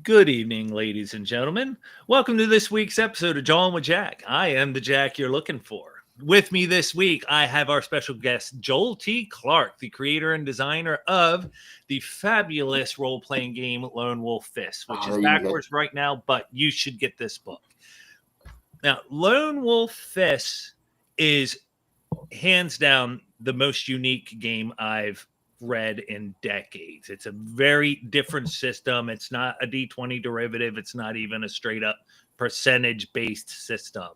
Good evening, ladies and gentlemen. Welcome to this week's episode of Jawin with Jack. I am the Jack you're looking for. With me this week, I have our special guest, Joel T. Clark, the creator and designer of the fabulous role-playing game Lone Wolf Fist, which is backwards right now, but you should get this book. Now, Lone Wolf Fist is hands down the most unique game I've read in decades. It's a very different system. It's not a D20 derivative. It's not even a straight up percentage based system.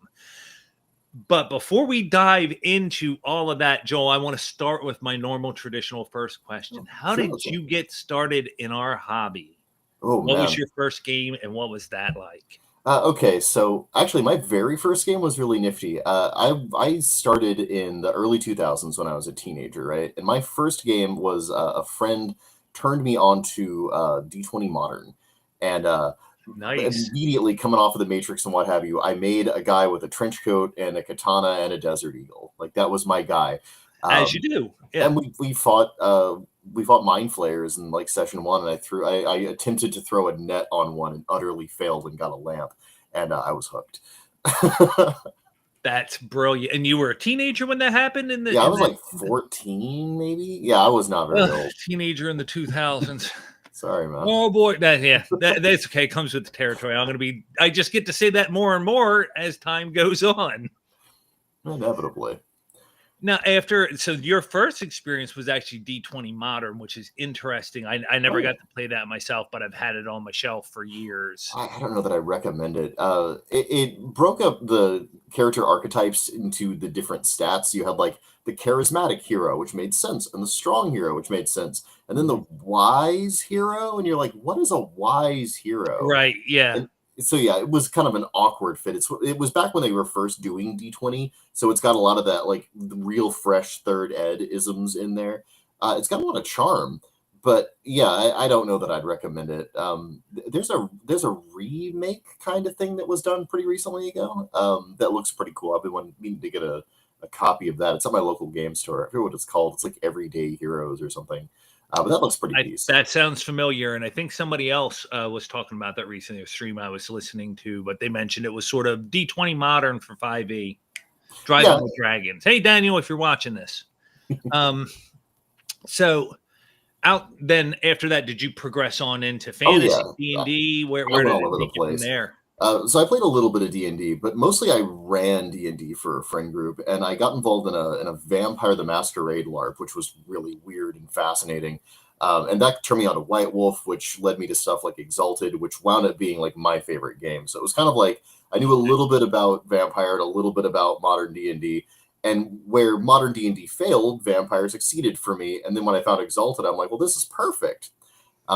But before we dive into all of that, Joel, I want to start with my normal traditional first question. How did you get started in our hobby? What was your first game and what was that like? Okay, so actually my very first game was really nifty. I started in the early 2000s when I was a teenager, right? And my first game was a friend turned me on to D20 Modern. And Nice. immediately coming off of the Matrix and what have you, I made a guy with a trench coat and a katana and a desert eagle. Like that was my guy. As you do. Yeah. And we fought mind flayers in like session one, and I attempted to throw a net on one and utterly failed and got a lamp, and I was hooked. That's brilliant. And you were a teenager when that happened? I was like 14, maybe. Yeah, I was not very old. Teenager in the 2000s. Sorry, man. Oh boy, that's okay. It comes with the territory. I just get to say that more and more as time goes on. Inevitably. Now, so your first experience was actually D20 Modern, which is interesting. I never got to play that myself, but I've had it on my shelf for years. I don't know that I recommend it. It broke up the character archetypes into the different stats. You had like the charismatic hero, which made sense, and the strong hero, which made sense, and then the wise hero, and you're like, what is a wise hero? Right, yeah. And so yeah, it was kind of an awkward fit. It was back when they were first doing D20, so it's got a lot of that like real fresh third ed isms in there. It's got a lot of charm, but yeah, I don't know that I'd recommend it. There's a remake kind of thing that was done pretty recently ago that looks pretty cool. I've been meaning to get a copy of that. It's at my local game store. I forget what it's called. It's like Everyday Heroes or something. But that looks pretty decent. That sounds familiar, and I think somebody else was talking about that recently, a stream I was listening to, but they mentioned it was sort of D20 Modern for 5e, Driving with Dragons. Hey, Daniel, if you're watching this. So then after that, did you progress on into fantasy, D&D? Where did it take you from there? So I played a little bit of D&D, but mostly I ran D&D for a friend group, and I got involved in a Vampire the Masquerade LARP, which was really weird and fascinating. And that turned me on to White Wolf, which led me to stuff like Exalted, which wound up being like my favorite game. So it was kind of like I knew a little bit about Vampire and a little bit about modern D&D, and where modern D&D failed, Vampire succeeded for me. And then when I found Exalted, I'm like, well, this is perfect.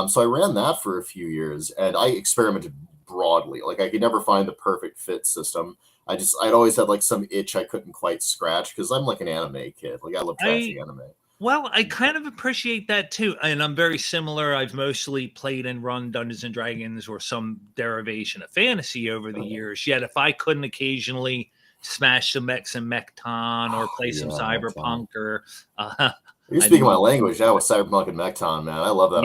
So I ran that for a few years, and I experimented broadly. Like I could never find the perfect fit system. I'd always had like some itch I couldn't quite scratch because I'm like an anime kid. Like I love trashy anime. Well, I kind of appreciate that too. And I'm very similar. I've mostly played and run Dungeons and Dragons or some derivation of fantasy over the years. Yet if I couldn't occasionally smash some Mechs and Mechton or play some Cyberpunk or you're speaking my language now with Cyberpunk and Mechton, man. I love that.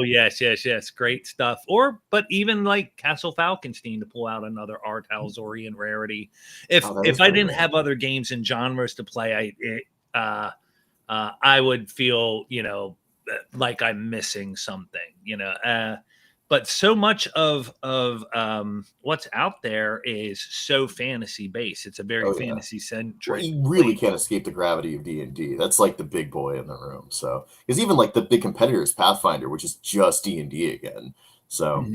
Yes. Yes. Great stuff. But even like Castle Falkenstein to pull out another Art Halzorian rarity. If I didn't have other games and genres to play, I would feel, like I'm missing something, but so much of what's out there is so fantasy based. It's a very fantasy centric. Well, you really can't escape the gravity of D&D. That's like the big boy in the room. So because even like the big competitor is Pathfinder, which is just D&D again. So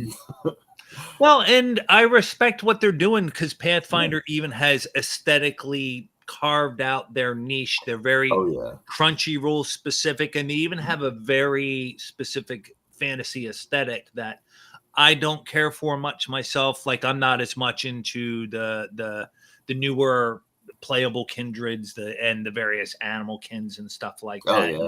well, and I respect what they're doing because Pathfinder even has aesthetically carved out their niche. They're very Crunchyroll specific, and they even have a very specific fantasy aesthetic that I don't care for much myself. Like I'm not as much into the newer playable kindreds and the various animal kins and stuff like that.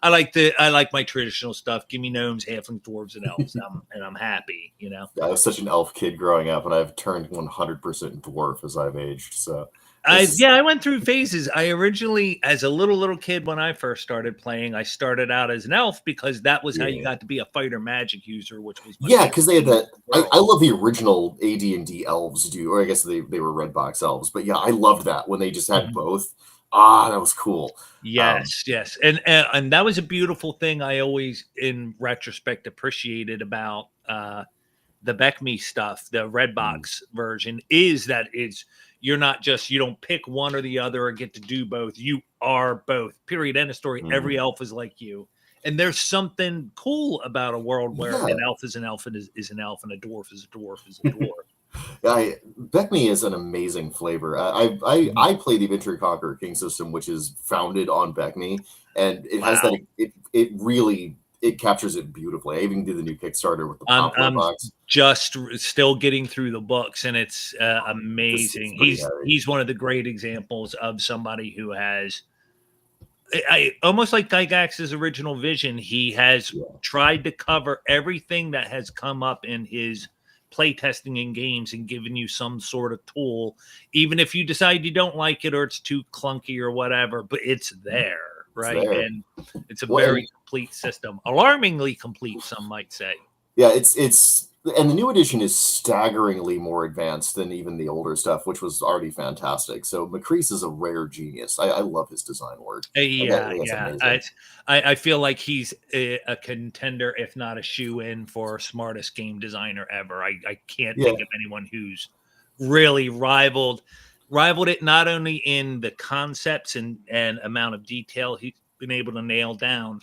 I like my traditional stuff. Give me gnomes, halfling, dwarves, and elves, and I'm happy. I was such an elf kid growing up, and I've turned 100% dwarf as I've aged. So I went through phases. I originally, as a little kid, when I first started playing, I started out as an elf because that was how you got to be a fighter magic user, which was my because they had that. world. I love the original AD&D elves do, or I guess they were red box elves. But yeah, I loved that when they just had both. That was cool. Yes, and that was a beautiful thing. I always, in retrospect, appreciated about the Beckme stuff. The red box version is that you don't pick one or the other or get to do both. You are both. Period. End of story. Every elf is like you. And there's something cool about a world where an elf is an elf and is an elf, and a dwarf is a dwarf is a dwarf. Beckme is an amazing flavor. I play the Adventure Conqueror King system, which is founded on Beckme, and it has that. It really captures it beautifully. I even did the new Kickstarter with the poplar box. Just still getting through the books, and it's amazing. He's one of the great examples of somebody who has. I almost like Gygax's original vision. He has tried to cover everything that has come up in his playtesting in games and given you some sort of tool, even if you decide you don't like it or it's too clunky or whatever, but it's there, right? It's there. And it's a very complete system, alarmingly complete, some might say. Yeah, and the new edition is staggeringly more advanced than even the older stuff, which was already fantastic. So Macrease is a rare genius. I love his design work. I feel like he's a contender, if not a shoe-in for smartest game designer ever. I can't think of anyone who's really rivaled it, not only in the concepts and amount of detail he's been able to nail down,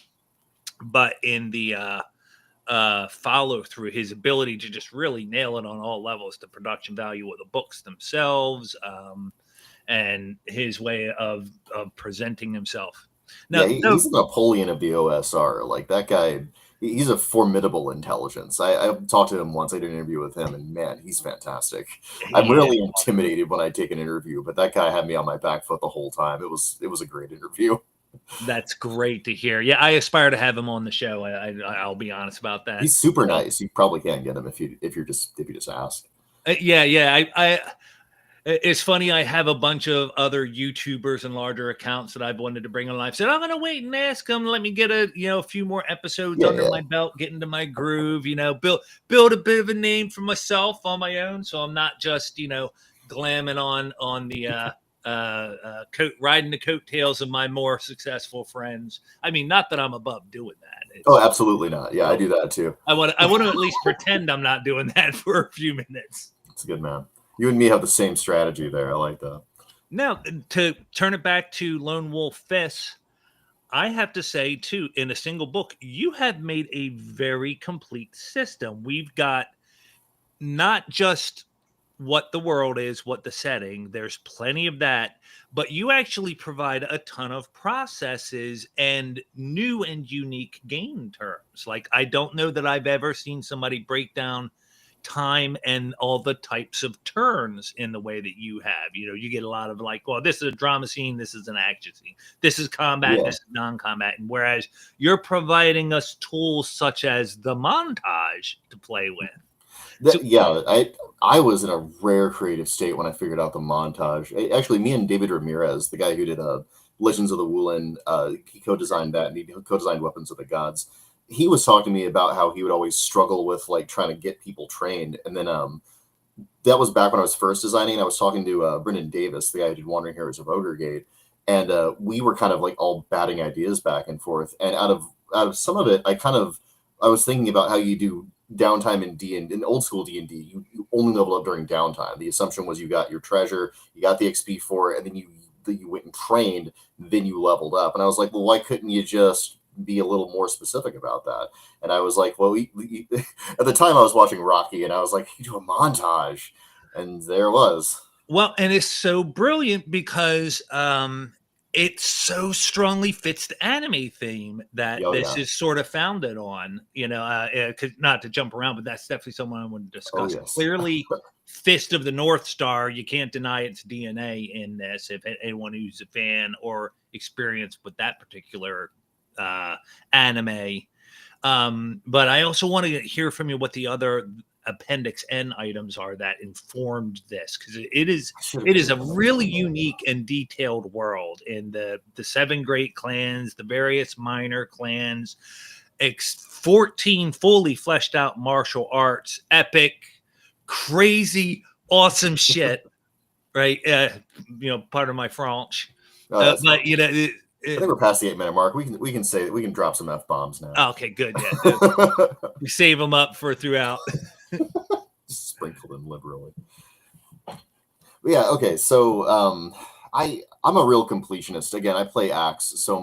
but in the follow through, his ability to just really nail it on all levels, the production value of the books themselves, and his way of presenting himself. Now, he's the Napoleon of the OSR. Like that guy, he's a formidable intelligence. I talked to him once. I did an interview with him, and man, he's fantastic. I'm really intimidated when I take an interview, but that guy had me on my back foot the whole time. It was a great interview. That's great to hear. Yeah, I aspire to have him on the show. I'll be honest about that. He's super nice. You probably can't get him if you just ask. It's funny. I have a bunch of other YouTubers and larger accounts that I've wanted to bring on. I've said I'm going to wait and ask them. Let me get a few more episodes under my belt, get into my groove. Build a bit of a name for myself on my own, so I'm not just glamming on the riding the coattails of my more successful friends. I mean, not that I'm above doing that. Absolutely not. Yeah, I do that too. I want to at least pretend I'm not doing that for a few minutes. It's a good, man. You and me have the same strategy there. I like that. Now, to turn it back to Lone Wolf Fists, I have to say, too, in a single book, you have made a very complete system. We've got not just what the world is, what the setting, there's plenty of that, but you actually provide a ton of processes and new and unique game terms. Like, I don't know that I've ever seen somebody break down time and all the types of turns in the way that you have. You get a lot of like, well, this is a drama scene, this is an action scene, this is combat, this is non-combat. And whereas you're providing us tools such as the montage to play with. I was in a rare creative state when I figured out the montage. Actually, me and David Ramirez, the guy who did Legends of the Wulin, he co-designed that, and he co-designed Weapons of the Gods. He was talking to me about how he would always struggle with like trying to get people trained. And then that was back when I was first designing. I was talking to Brendan Davis, the guy who did Wandering Heroes of Ogregate, and we were kind of like all batting ideas back and forth. And out of some of it, I was thinking about how you do downtime in old school D&D. You only level up during downtime. The assumption was you got your treasure, you got the XP for it, and then you went and trained, then you leveled up. And I was like, well, why couldn't you just be a little more specific about that? And I was like, well, at the time I was watching Rocky, and I was like, you do a montage, and there it was. Well, and it's so brilliant because it so strongly fits the anime theme that is sort of founded on. Not to jump around, but that's definitely someone I want to discuss. Clearly, Fist of the North Star, you can't deny its DNA in this. If anyone who's a fan or experienced with that particular anime. But I also want to hear from you what the other Appendix N items are that informed this, because it is a really unique and detailed world in the 7 great clans, the various minor clans, 14 fully fleshed out martial arts, epic, crazy, awesome shit, right? Part of my French, but I think we're past the 8-minute mark. We can drop some F-bombs now. Okay, good. Yeah, we save them up for throughout. Just sprinkle them liberally. But yeah. Okay. So I'm a real completionist. Again, I play Axe, so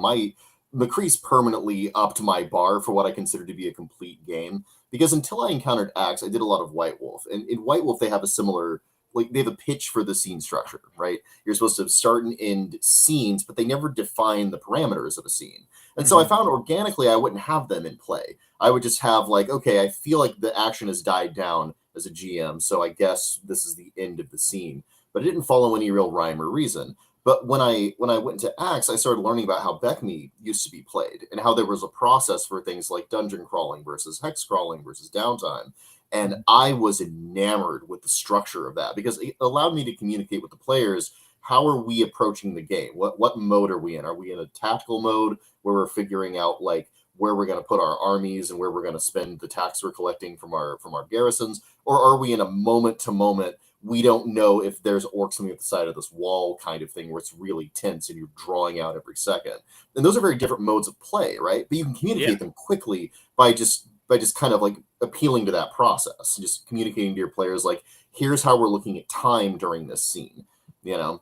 McCree's permanently upped my bar for what I consider to be a complete game. Because until I encountered Axe, I did a lot of White Wolf, and in White Wolf they have a similar. Like, they have a pitch for the scene structure, right? You're supposed to start and end scenes, but they never define the parameters of a scene. And so I found organically I wouldn't have them in play. I would just have like, okay, I feel like the action has died down as a GM, so I guess this is the end of the scene. But it didn't follow any real rhyme or reason. But when I went into Axe, I started learning about how Beckme used to be played and how there was a process for things like dungeon crawling versus hex crawling versus downtime. And I was enamored with the structure of that because it allowed me to communicate with the players. How are we approaching the game? What mode are we in? Are we in a tactical mode where we're figuring out like where we're going to put our armies and where we're going to spend the tax we're collecting from our garrisons? Or are we in a moment to moment? We don't know if there's orcs coming at the side of this wall kind of thing where it's really tense and you're drawing out every second. And those are very different modes of play, right? But you can communicate them quickly by just kind of like appealing to that process, just communicating to your players, like, here's how we're looking at time during this scene, And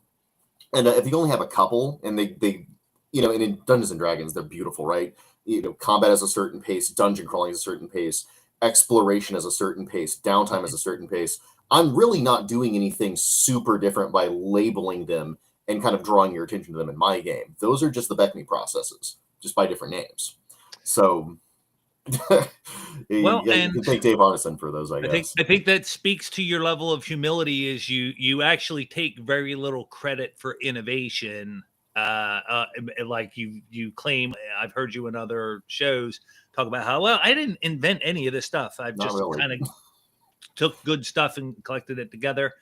if you only have a couple, and they and in Dungeons and Dragons, they're beautiful, right? Combat has a certain pace, dungeon crawling is a certain pace, exploration has a certain pace, downtime has a certain pace. I'm really not doing anything super different by labeling them and kind of drawing your attention to them in my game. Those are just the Beckme processes, just by different names. So Well, you can thank Dave Arneson for those, I guess. I think that speaks to your level of humility. Is you actually take very little credit for innovation, like you claim. I've heard you in other shows talk about how, well, I didn't invent any of this stuff. I've just kind of took good stuff and collected it together.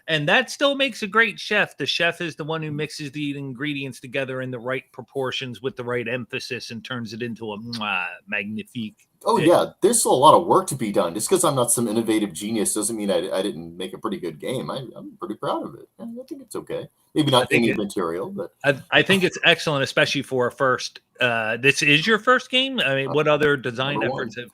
And that still makes a great chef. The chef is the one who mixes the ingredients together in the right proportions with the right emphasis and turns it into a magnifique. Oh, yeah. There's still a lot of work to be done. Just because I'm not some innovative genius doesn't mean I didn't make a pretty good game. I'm pretty proud of it. I think it's okay. Maybe not any material, but I think it's excellent, especially for a first. This is your first game? I mean, what other design efforts have...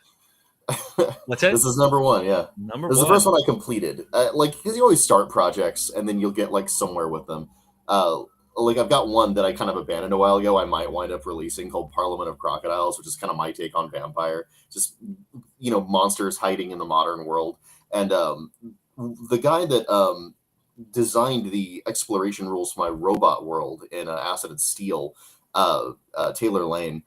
What's that? This is number one, yeah. This is the first one I completed. Because you always start projects and then you'll get like somewhere with them. Like I've got one that I kind of abandoned a while ago. I might wind up releasing called Parliament of Crocodiles, which is kind of my take on vampire. Just monsters hiding in the modern world. And the guy that designed the exploration rules for my robot world in Acid and Steel, Taylor Lane.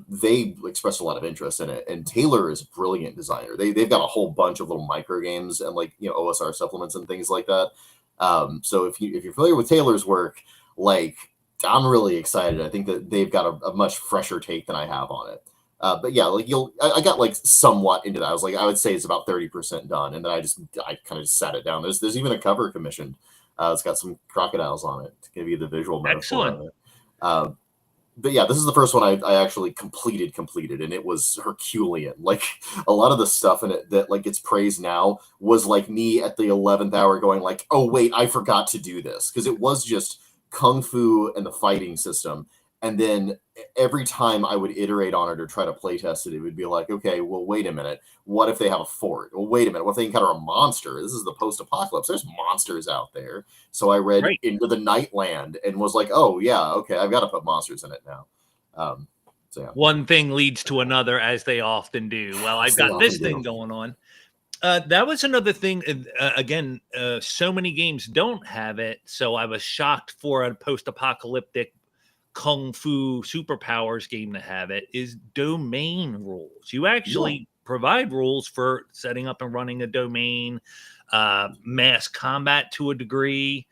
They expressed a lot of interest in it, and Taylor is a brilliant designer. They've got a whole bunch of little micro games and OSR supplements and things like that. So if you're familiar with Taylor's work, like, I'm really excited. I think that they've got a much fresher take than I have on it. But yeah, like I got like somewhat into that. I would say it's about 30% done, and then I kind of just sat it down. There's even a cover commissioned. It's got some crocodiles on it to give you the visual metaphor of it. But yeah, this is the first one I actually completed, and it was Herculean. Like, a lot of the stuff in it that like gets praised now was like me at the 11th hour going like, oh wait, I forgot to do this, because it was just kung fu and the fighting system. And then every time I would iterate on it or try to play test it, it would be like, okay, well, wait a minute. What if they have a fort? Well, wait a minute. What if they encounter a monster? This is the post-apocalypse. There's monsters out there. So I read Into the Nightland and was like, oh, yeah, okay, I've got to put monsters in it now. So yeah. One thing leads to another, as they often do. Well, I've got this thing going on. That was another thing. Again, so many games don't have it. So I was shocked for a post-apocalyptic kung fu superpowers game to have it. Is domain rules. You actually provide rules for setting up and running a domain, mass combat to a degree.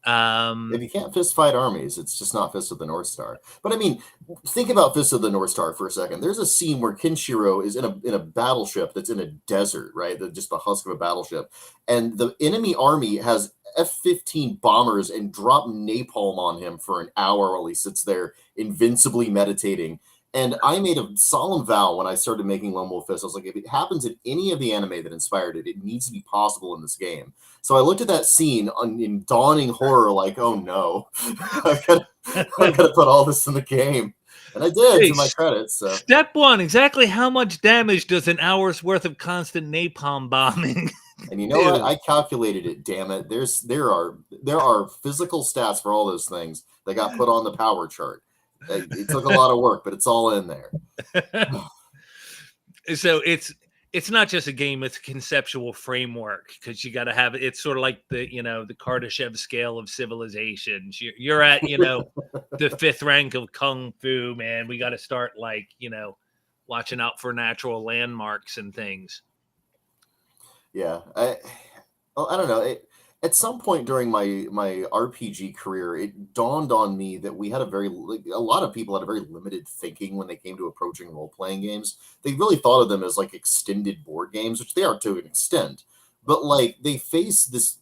If you can't fist fight armies, it's just not Fist of the North Star. But I mean, think about Fist of the North Star for a second. There's a scene where Kenshiro is in a battleship that's in a desert, right? Just the husk of a battleship, and the enemy army has F-15 bombers and drop napalm on him for an hour while he sits there invincibly meditating. And I made a solemn vow when I started making Lone Wolf Fist. I was like, if it happens in any of the anime that inspired it, it needs to be possible in this game. So I looked at that scene in dawning horror, like, oh no, I've got to put all this in the game. And I did, to my credit. So. Step one, exactly how much damage does an hour's worth of constant napalm bombing? And you know what? I calculated it, damn it. There are physical stats for all those things that got put on the power chart. It took a lot of work, but it's all in there. So it's not just a game; it's a conceptual framework, because you got to have it. It's sort of like the Kardashev scale of civilizations. You're at the 5th rank of kung fu, man. We got to start watching out for natural landmarks and things. Yeah, I don't know. At some point during my RPG career, it dawned on me that we had a lot of people had a very limited thinking when they came to approaching role-playing games. They really thought of them as like extended board games, which they are to an extent, but like they face this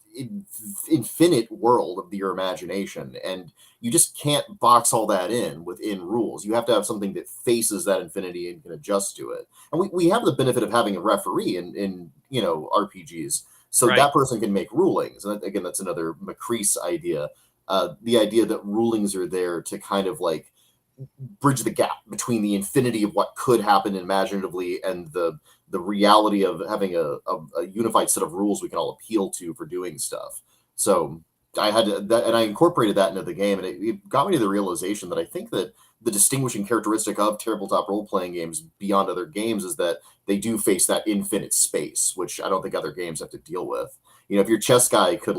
infinite world of your imagination, and you just can't box all that within rules. You have to have something that faces that infinity and can adjust to it. And we have the benefit of having a referee in RPGs. So that person can make rulings. And again, that's another Macrease idea. The idea that rulings are there to kind of like bridge the gap between the infinity of what could happen imaginatively and the reality of having a unified set of rules we can all appeal to for doing stuff. So I had to, and I incorporated that into the game, and it got me to the realization that I think that the distinguishing characteristic of tabletop role-playing games beyond other games is that they do face that infinite space, which I don't think other games have to deal with. If your chess guy could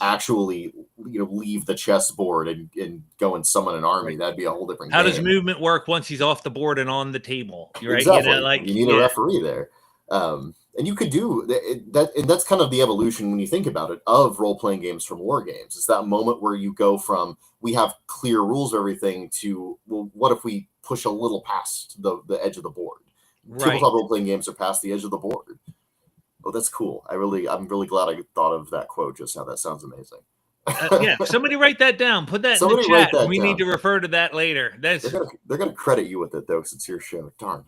actually leave the chessboard and go and summon an army, that'd be a whole different game. How does movement work once he's off the board and on the table? Right? Exactly. You need a referee there. And you could do that, and that's kind of the evolution when you think about it of role-playing games from war games. It's that moment where you go from we have clear rules of everything to, well, what if we push a little past the edge of the board? Right. Tabletop role-playing games are past the edge of the board. Oh, that's cool. I'm really glad I thought of that quote just now. That sounds amazing. Yeah, somebody write that down. Put that in the chat. We need to refer to that later. They're gonna credit you with it though, since it's your show. Darn.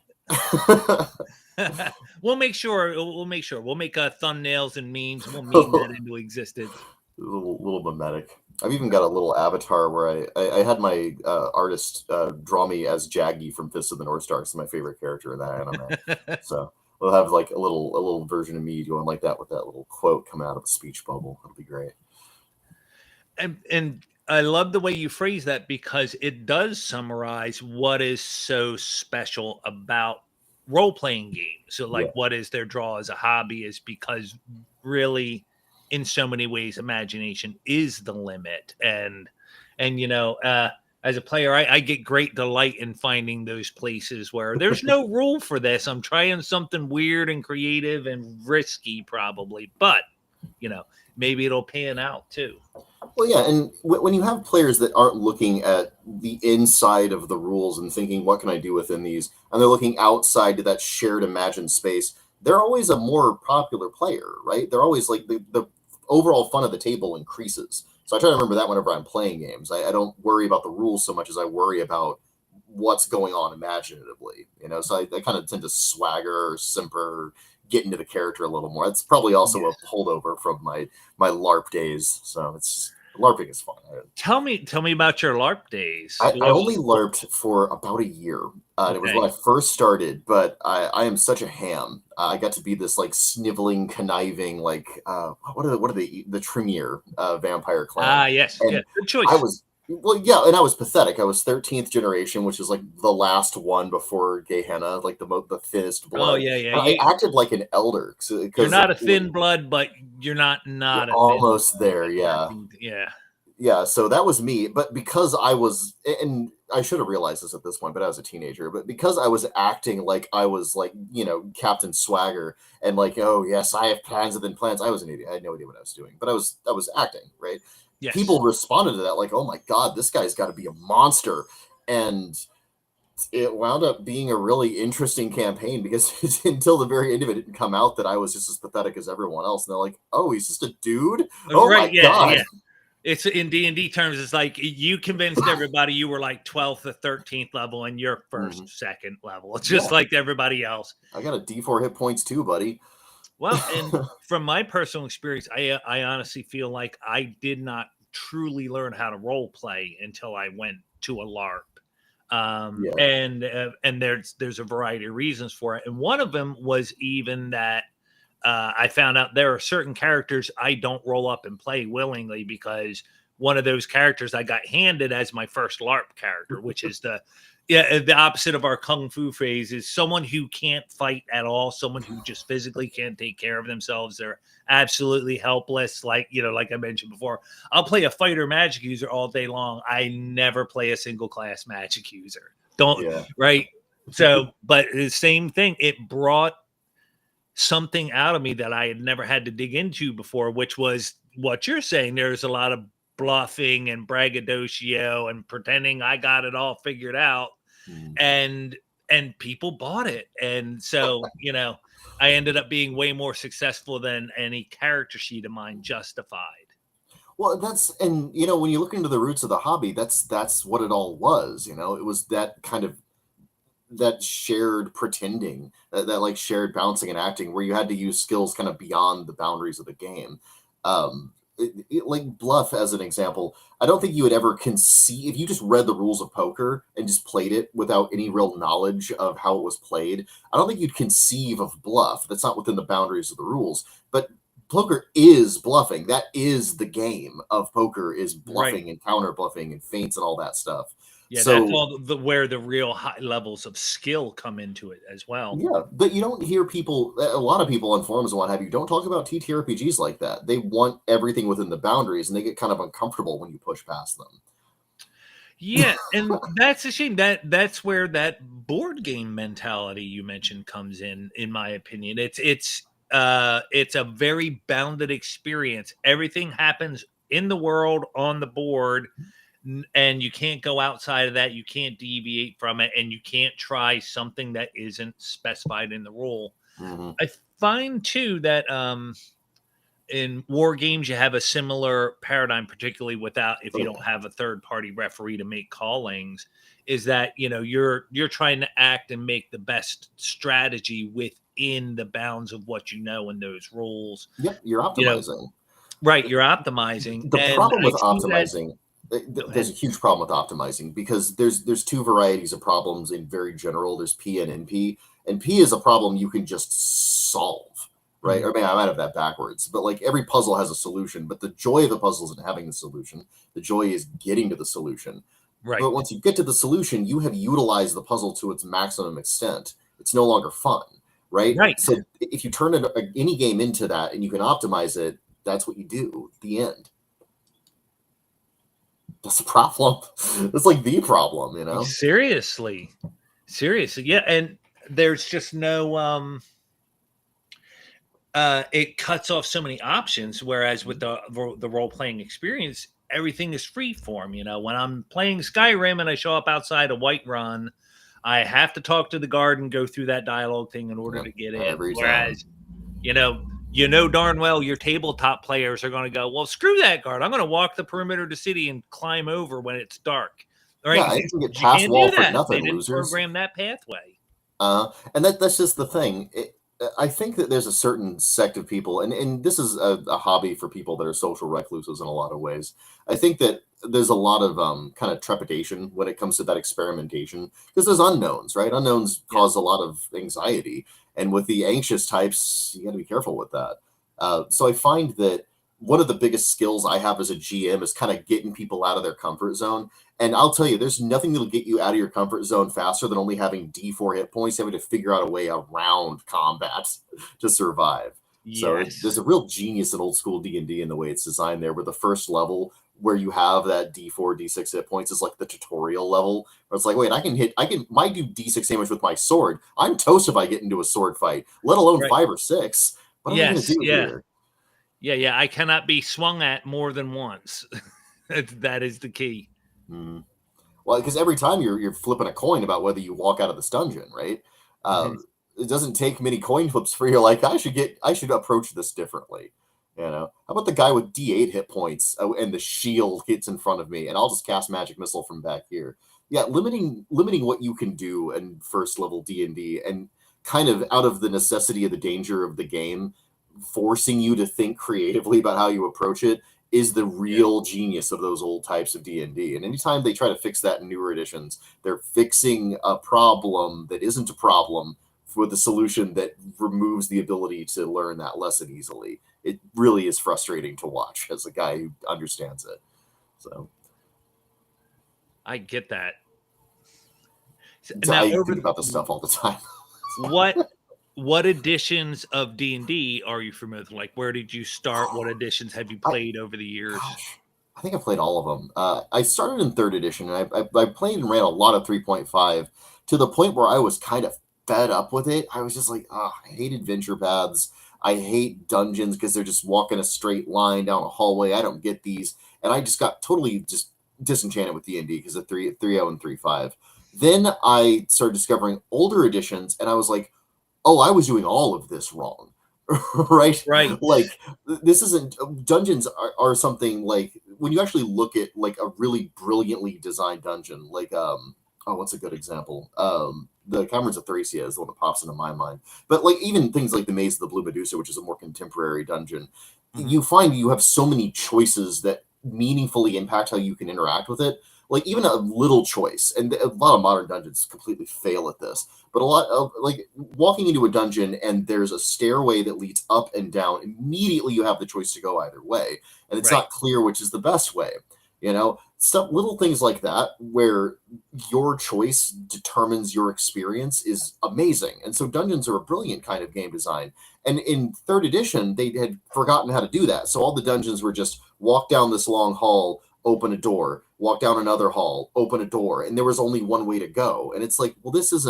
We'll make sure. We'll make thumbnails and memes. We'll meme that into existence. A little mimetic. I've even got a little avatar where I had my artist draw me as Jaggy from Fist of the North Star. It's my favorite character in that anime. So we'll have like a little version of me going like that with that little quote coming out of a speech bubble. It'll be great. And I love the way you phrase that, because it does summarize what is so special about role-playing games. So what is their draw as a hobby is because really in so many ways imagination is the limit. And as a player, I get great delight in finding those places where there's no rule for this. I'm trying something weird and creative and risky probably, but maybe it'll pan out too. Well, yeah, and when you have players that aren't looking at the inside of the rules and thinking, what can I do within these, and they're looking outside to that shared imagined space, they're always a more popular player, right? They're always like the overall fun of the table increases. So I try to remember that whenever I'm playing games. I don't worry about the rules so much as I worry about what's going on imaginatively, So I kind of tend to swagger or simper, get into the character a little more. It's probably also a holdover from my LARP days. So LARPing is fun. Tell me about your LARP days. I only LARPed for about a year. It was when I first started, but I am such a ham. I got to be this like sniveling, conniving, like what are the Tremere vampire clan? Yes, and yeah, good choice. And I was pathetic. I was 13th generation, which is like the last one before Gehenna, like the thinnest blood. Oh yeah. I acted like an elder. You're not a thin blood, but you're not almost there. Yeah. Yeah, so that was me. But because I was, and I should have realized this at this point, but I was a teenager. But because I was acting like I was like, Captain Swagger, and like, oh yes, I have plans within plans. I was an idiot. I had no idea what I was doing, but I was acting, right? Yes. People responded to that like, oh my god, this guy's got to be a monster, and it wound up being a really interesting campaign because until the very end of it didn't come out that I was just as pathetic as everyone else. And they're like, oh, he's just a dude. Oh Right. my Yeah. god. Yeah. It's in D&D terms, it's like you convinced everybody you were like 12th or 13th level and you're first, second level. It's just Yeah. like everybody else. I got a D4 hit points too, buddy. Well, and from my personal experience, I honestly feel like I did not truly learn how to role play until I went to a LARP. Yeah. And there's a variety of reasons for it. And one of them was even that I found out there are certain characters I don't roll up and play willingly because one of those characters I got handed as my first LARP character, which is the opposite of our kung fu phase, is someone who can't fight at all, someone who just physically can't take care of themselves. They're absolutely helpless. Like I mentioned before, I'll play a fighter magic user all day long. I never play a single class magic user. Don't Yeah. right. So, but the same thing, it brought something out of me that I had never had to dig into before, which was what you're saying. There's a lot of bluffing and braggadocio and pretending I got it all figured out, and people bought it. And so, I ended up being way more successful than any character sheet of mine justified. Well, and when you look into the roots of the hobby, that's what it all was. It was that kind of that shared pretending, that like shared bouncing and acting, where you had to use skills kind of beyond the boundaries of the game. Like bluff, as an example, I don't think you would ever conceive, if you just read the rules of poker and just played it without any real knowledge of how it was played, I don't think you'd conceive of bluff. That's not within the boundaries of the rules. But poker is bluffing. That is the game of poker, is bluffing and counter bluffing and feints and all that stuff. Yeah, So, that's all where the real high levels of skill come into it as well. yeah, but you don't hear a lot of people on forums and what have you, don't talk about TTRPGs like that. They want everything within the boundaries, and they get kind of uncomfortable when you push past them. Yeah, and that's a shame. That's where that board game mentality you mentioned comes in my opinion. It's a very bounded experience. Everything happens in the world on the board, and you can't go outside of that. You can't deviate from it, and you can't try something that isn't specified in the rule. I find too that in war games you have a similar paradigm, particularly if you don't have a third party referee to make callings, is that you're trying to act and make the best strategy within the bounds of what and those rules. Yep, you're optimizing. Right, you're optimizing. The problem with optimizing, there's a huge problem with optimizing, because there's two varieties of problems in very general. There's P and NP, and P is a problem you can just solve, right? Or maybe I might have that backwards, but like every puzzle has a solution, but the joy of the puzzle isn't having the solution. The joy is getting to the solution. Right. But once you get to the solution, you have utilized the puzzle to its maximum extent. It's no longer fun, right? Right. So if you turn any game into that and you can optimize it, that's what you do. The end. That's a problem. That's like the problem, Seriously. Yeah. And there's just no, it cuts off so many options. Whereas with the role-playing experience, everything is free form. When I'm playing Skyrim and I show up outside a Whiterun, I have to talk to the guard and go through that dialogue thing in order to get in. Whereas, darn well your tabletop players are going to go, well, screw that guard. I'm going to walk the perimeter of the city and climb over when it's dark. All right, yeah, you can get past wall for nothing, they didn't losers. program that pathway. And that's just the thing. I think that there's a certain sect of people, and this is a hobby for people that are social recluses in a lot of ways. I think that there's a lot of kind of trepidation when it comes to that experimentation, because there's unknowns, right? Unknowns cause a lot of anxiety. And with the anxious types, you got to be careful with that. So I find that one of the biggest skills I have as a GM is kind of getting people out of their comfort zone. And I'll tell you, there's nothing that'll get you out of your comfort zone faster than only having D4 hit points, having to figure out a way around combat to survive. Yes. So there's a real genius in old school D&D in the way it's designed there, where the first level where you have that D4, D6 hit points is like the tutorial level, where it's like, wait, might do D6 damage with my sword. I'm toast if I get into a sword fight, let alone 5 or 6. What am I going to do here? Yeah. I cannot be swung at more than once. That is the key. Well, because every time you're flipping a coin about whether you walk out of this dungeon, right? It doesn't take many coin flips for you. Like, I should approach this differently. You know, how about the guy with D8 hit points and the shield hits in front of me, and I'll just cast magic missile from back here. Yeah, limiting what you can do in first level D&D, and kind of out of the necessity of the danger of the game, forcing you to think creatively about how you approach it is the real genius of those old types of D&D. And anytime they try to fix that in newer editions, they're fixing a problem that isn't a problem with a solution that removes the ability to learn that lesson easily. It really is frustrating to watch as a guy who understands it. So I get that. Now, I think about this stuff all the time. What editions of D&D are you familiar with? Like, where did you start? What editions have you played over the years? I think I played all of them. I started in 3rd edition, and I played and ran a lot of 3.5 to the point where I was kind of fed up with it. I was just like, I hate adventure paths. I hate dungeons because they're just walking a straight line down a hallway. I don't get these. And I just got totally just disenchanted with D&D because of 3.0 and 3.5. Then I started discovering older editions, and I was like, oh, I was doing all of this wrong. Right. Like, this isn't, dungeons are something like, when you actually look at like a really brilliantly designed dungeon, like what's a good example? The Caverns of Thracia is the one that pops into my mind. But like, even things like the Maze of the Blue Medusa, which is a more contemporary dungeon, you find you have so many choices that meaningfully impact how you can interact with it. Like, even a little choice, and a lot of modern dungeons completely fail at this, but a lot of, like, walking into a dungeon and there's a stairway that leads up and down, immediately you have the choice to go either way, and it's not clear which is the best way. You know, little things like that, where your choice determines your experience, is amazing. And so dungeons are a brilliant kind of game design. And in 3rd edition, they had forgotten how to do that. So all the dungeons were just walk down this long hall, open a door, walk down another hall, open a door, and there was only one way to go. And it's like, well, this is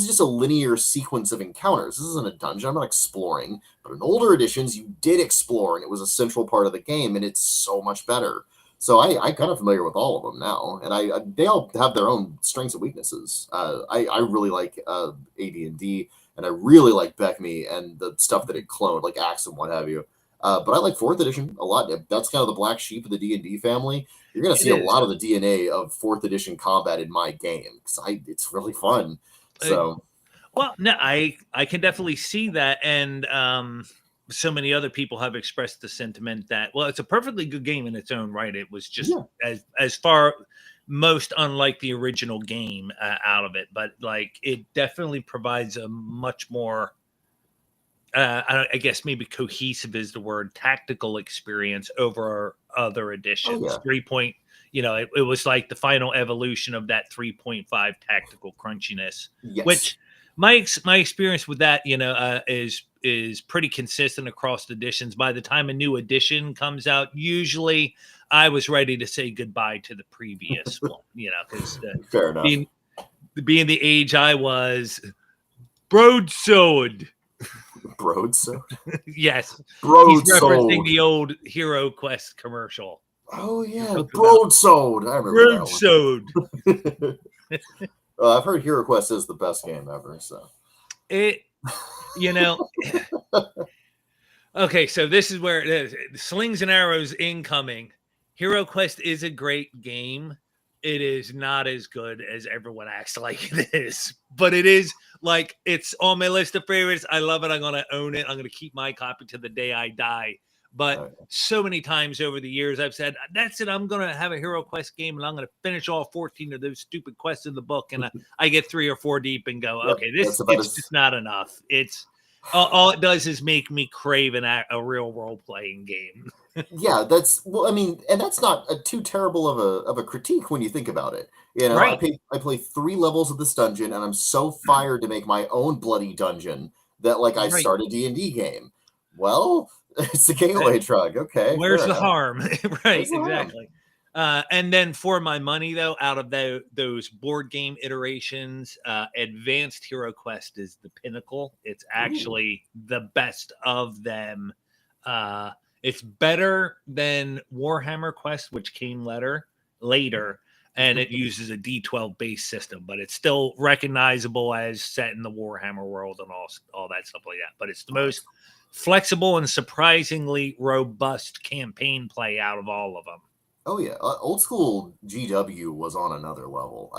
just a linear sequence of encounters. This isn't a dungeon. I'm not exploring. But in older editions, you did explore, and it was a central part of the game, and it's so much better. So I kind of familiar with all of them now, and they all have their own strengths and weaknesses. I really like AD&D, and I really like Beckme and the stuff that it cloned, like Axe and what have you. But I like 4th edition a lot. That's kind of the black sheep of the D&D family. You're going to see a lot of the DNA of 4th edition combat in my game, because it's really fun. So, well, no, I can definitely see that, and so many other people have expressed the sentiment that, well, it's a perfectly good game in its own right. It was just as far most unlike the original game out of it, but like, it definitely provides a much more I guess maybe cohesive is the word, tactical experience over other editions. 3 point, it was like the final evolution of that 3.5 tactical crunchiness, which my experience with that, is pretty consistent across editions. By the time a new edition comes out, usually I was ready to say goodbye to the previous one, because fair enough. Being the age I was, broadsword. Broadsword? Yes. Broadsword. He's referencing the old Hero Quest commercial. Oh, yeah. Broadsword. I remember Broadsword. I've heard Hero Quest is the best game ever, so. Okay, so this is where it is. Slings and arrows incoming. Hero Quest is a great game. It is not as good as everyone acts like it is, but it is, like, it's on my list of favorites. I love it. I'm going to own it. I'm going to keep my copy to the day I die. But so many times over the years, I've said, that's it. I'm going to have a Hero Quest game, and I'm going to finish all 14 of those stupid quests in the book. And I get 3 or 4 deep and go, okay, it's just not enough. It's all it does is make me crave a real role playing game. Yeah, and that's not too terrible of a critique when you think about it. I play 3 levels of this dungeon, and I'm so fired to make my own bloody dungeon that, like, I start a D&D game. Well, it's a gateway drug. Okay, where's the harm? Right, exactly. And then for my money, though, out of those board game iterations, Advanced Hero Quest is the pinnacle. It's Ooh. actually the best of them. It's better than Warhammer Quest, which came later, and it uses a D12 base system, but it's still recognizable as set in the Warhammer world and all that stuff like that. But it's the most flexible and surprisingly robust campaign play out of all of them. Oh yeah, old school GW was on another level.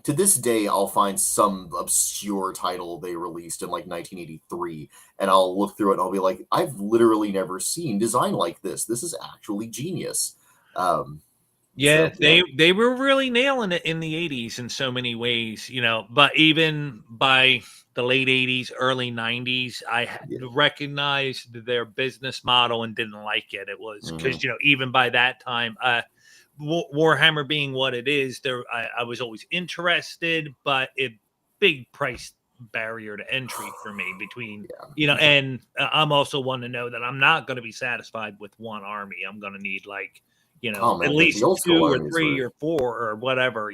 To this day, I'll find some obscure title they released in like 1983, and I'll look through it and I'll be like, I've literally never seen design like this. This is actually genius. Yeah, Yeah, they were really nailing it in the 80s in so many ways, but even by the late 80s, early 90s, I yeah. recognized their business model and didn't like it. It was Hmm. because, even by that time, Warhammer being what it is, I was always interested, but it big price barrier to entry for me between, Yeah. and I'm also one to know that I'm not going to be satisfied with one army. I'm going to need Oh at man, the least old school two or armies three were. or four or whatever.